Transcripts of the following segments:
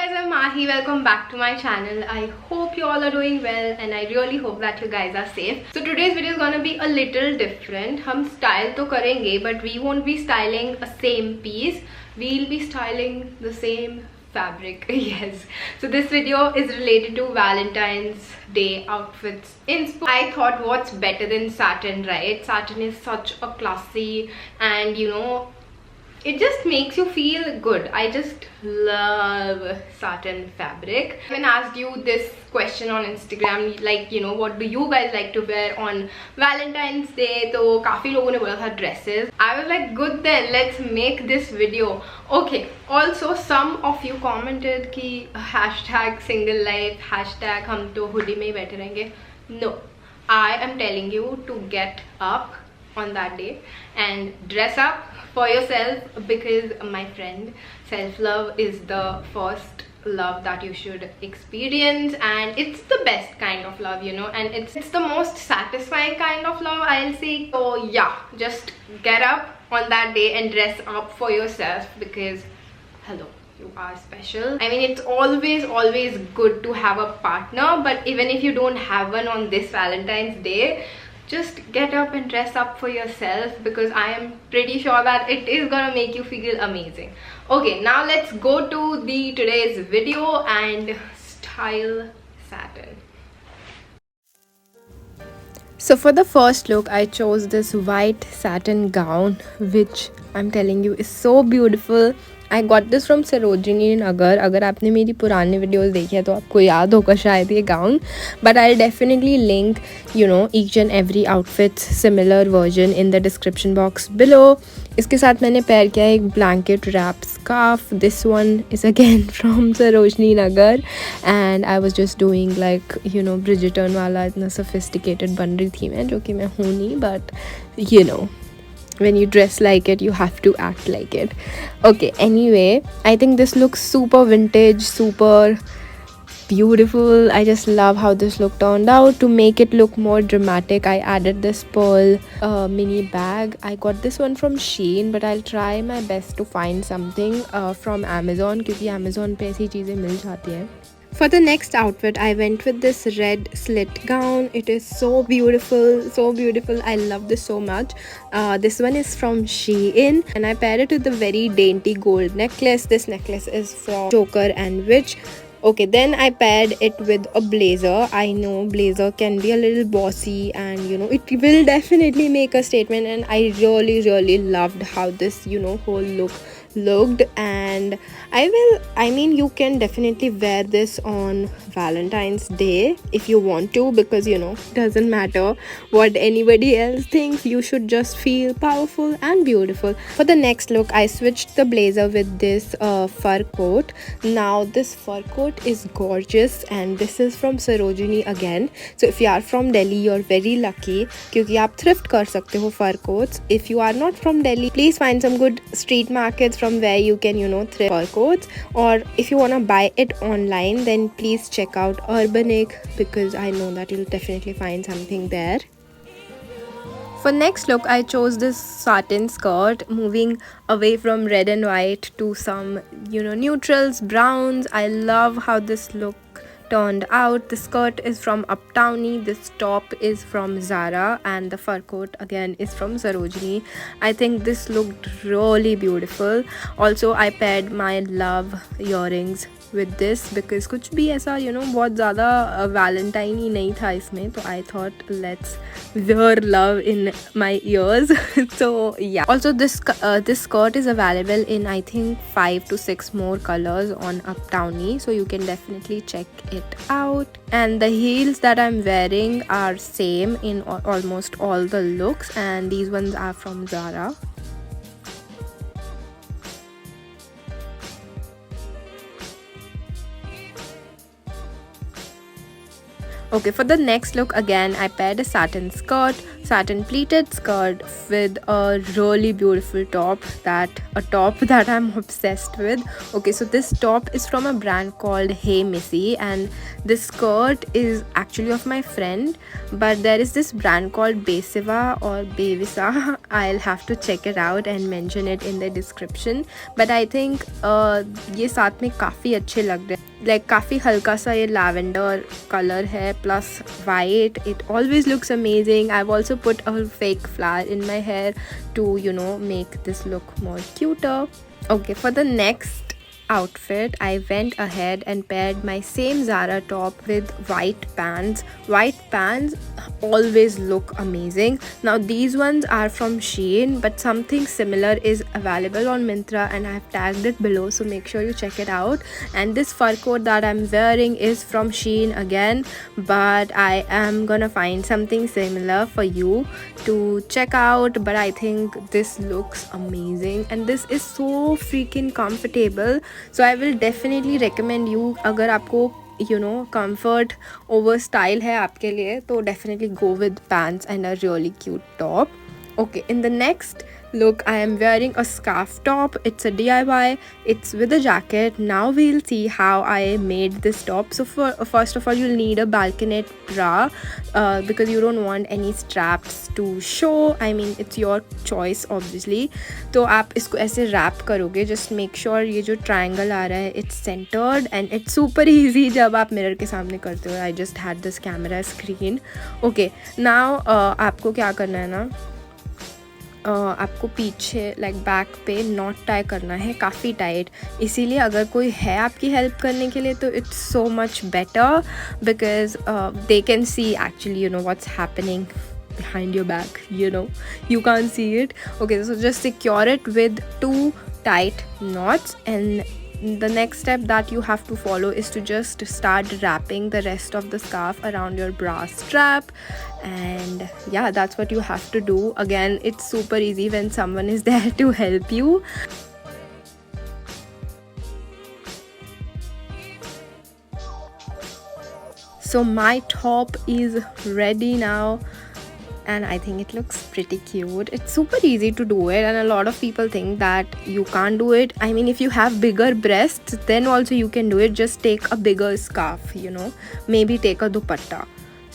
guys, I'm Mahi. Welcome back to my channel. I hope you all are doing well and I really hope that you guys are safe. So today's video is gonna be a little different. हम style तो करेंगे but we won't be styling a same piece. We'll be styling the same fabric. Yes. So this video is related to Valentine's Day outfits. I thought what's better than satin, right? Satin is such a classy and it just makes you feel good. I just love satin fabric. I even asked you this question on Instagram, like what do you guys like to wear on Valentine's Day? So काफी लोगों ने बोला था dresses. I was like, good then, let's make this video. Okay. Also, some of you commented कि hashtag single life, hashtag हम तो hoodie में ही बैठे रहेंगे. No, I am telling you to get up on that day and dress up for yourself, because my friend, self-love is the first love that you should experience, and it's the best kind of love, and it's the most satisfying kind of love, I'll say. So yeah, just get up on that day and dress up for yourself, because hello, you are special. I mean, it's always good to have a partner, but even if you don't have one on this Valentine's Day, just get up and dress up for yourself, because I am pretty sure that it is gonna make you feel amazing. Okay, now let's go to today's video and style satin. So for the first look, I chose this white satin gown, which I'm telling you is so beautiful. I got this from Sarojini Nagar. अगर आपने मेरी पुरानी videos देखी है तो आपको याद होगा शायद ये gown. But I'll definitely link each and every outfit's similar version in the description box below. इसके साथ मैंने पेयर किया एक blanket wrap scarf. This one is again from Sarojini Nagar, and I was just doing like Bridgerton वाला इतना sophisticated बन रही थी मैं, जो कि मैं हूँ नहीं, but when you dress like it, you have to act like it. Okay, anyway, I think this looks super vintage, super beautiful. I just love how this look turned out. To make it look more dramatic, I added this pearl mini bag. I got this one from Shein, but I'll try my best to find something from Amazon, क्योंकि Amazon पे ऐसी चीज़ें मिल जाती हैं. For the next outfit, I went with this red slit gown. It is so beautiful, so beautiful. I love this so much. This one is from Shein, and I paired it with a very dainty gold necklace. This necklace is from Joker and Witch. Okay, then I paired it with a blazer. I know blazer can be a little bossy, and it will definitely make a statement, and I really loved how this whole look looked. And I mean, you can definitely wear this on Valentine's Day if you want to, because doesn't matter what anybody else thinks, you should just feel powerful and beautiful. For the next look, I switched the blazer with this fur coat. Now this fur coat is gorgeous, and this is from Sarojini again. So if you are from Delhi, you're very lucky, क्योंकि आप thrift कर सकते हो fur coats. If you are not from Delhi, please find some good street markets from where you can thrift fur coats, or if you want to buy it online, then please check out Urbanic, because I know that you'll definitely find something there. For next look, I chose this satin skirt, moving away from red and white to some neutrals, browns. I love how this look turned out. The skirt is from Uptowny, this top is from Zara, and the fur coat again is from Sarojini. I think this looked really beautiful. Also, I paired my love earrings with this, because कुछ भी ऐसा बहुत ज़्यादा Valentine ही नहीं था इसमें, तो I thought let's wear love in my ears. So yeah, also this skirt is available in I think 5 to 6 more colors on Uptowny, so you can definitely check it out. And the heels that I'm wearing are same in almost all the looks, and these ones are from Zara. Okay, for the next look, again I paired a satin skirt, satin pleated skirt with a really beautiful top, that I'm obsessed with. Okay, so this top is from a brand called Hey Missy, and this skirt is actually of my friend, but there is this brand called Besiva or Bevisa. I'll have to check it out and mention it in the description. But I think ये साथ में काफ़ी अच्छे लग रहे हैं. Like काफ़ी हल्का सा ये lavender color है plus white. It always looks amazing. I've also put a fake flower in my hair to, you know, make this look more cuter. Okay, for the next outfit, I went ahead and paired my same Zara top with white pants. White pants always look amazing. Now these ones are from Shein, but something similar is available on Myntra and I have tagged it below, so make sure you check it out. And this fur coat that I'm wearing is from Shein again, but I am gonna find something similar for you to check out. But I think this looks amazing and this is so freaking comfortable. So I will definitely recommend you, अगर आपको you know comfort over style है आपके लिए, तो definitely go with pants and a really cute top. Okay, in the next look I am wearing a scarf top. It's a DIY, it's with a jacket. Now we'll see how I made this top. So first of all, you'll need a balconette bra because you don't want any straps to show. I mean, it's your choice obviously. तो आप इसको ऐसे wrap करोगे. Just make sure ये जो triangle आ रहा है it's centered, and it's super easy जब आप mirror के सामने करते हो. I just had this camera screen. Okay, now आपको क्या करना है ना, आपको पीछे लाइक बैक पे नॉट टाई करना है काफ़ी टाइट. इसीलिए अगर कोई है आपकी हेल्प करने के लिए तो it's so much better because they can see actually you know what's happening behind your back, you know, you can't see it. Okay, so just secure it with 2 tight knots, and the next step that you have to follow is to just start wrapping the rest of the scarf around your bra strap. And yeah, that's what you have to do. Again, it's super easy when someone is there to help you. So my top is ready now, and I think it looks pretty cute. It's super easy to do it, and a lot of people think that you can't do it. I mean, if you have bigger breasts, then also you can do it. Just take a bigger scarf, you know, maybe take a dupatta.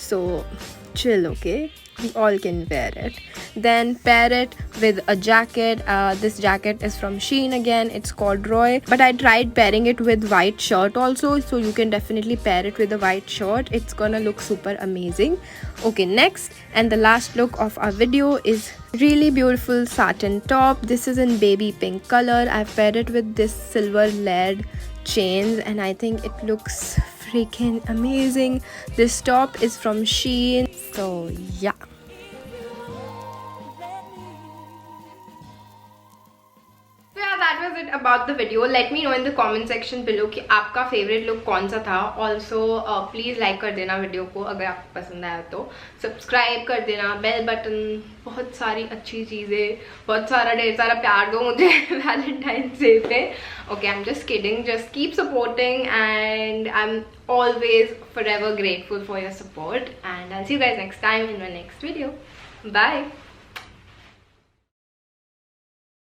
So chill, okay? We all can wear it. Then pair it with a jacket. This jacket is from Shein again. It's corduroy, but I tried pairing it with white shirt also, so you can definitely pair it with a white shirt. It's gonna look super amazing. Okay, next and the last look of our video is really beautiful satin top. This is in baby pink color. I've paired it with this silver layered chains, and I think it looks freaking amazing. This top is from Shein. So yeah, that was it about the video. Let me know in the comment section below कि आपका favorite look कौन सा था. Also please like कर देना video को अगर आपको पसंद आया तो. सब्सक्राइब कर देना, बेल बटन, बहुत सारी अच्छी चीज़ें, बहुत सारा ढेर सारा प्यार दो मुझे वैलेंटाइंस डे पे. Okay, I'm just kidding. Just keep supporting, and I'm always forever grateful for your support. And I'll see you guys next time in my next video. Bye.